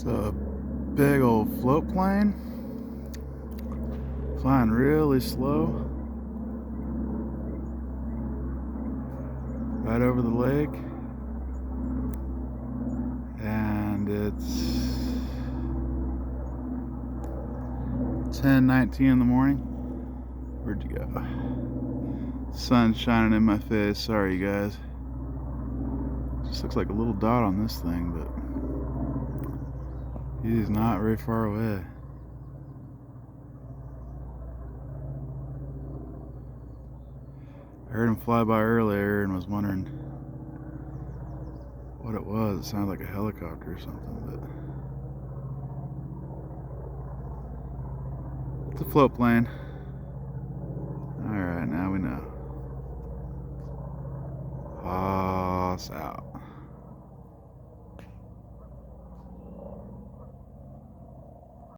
It's a big old float plane, flying really slow, right over the lake, and it's 10:19 in the morning. Where'd you go? Sun's shining in my face. Sorry, you guys. Just looks like a little dot on this thing, but he's not very far away. I heard him fly by earlier and was wondering what it was. It sounded like a helicopter or something, but it's a float plane.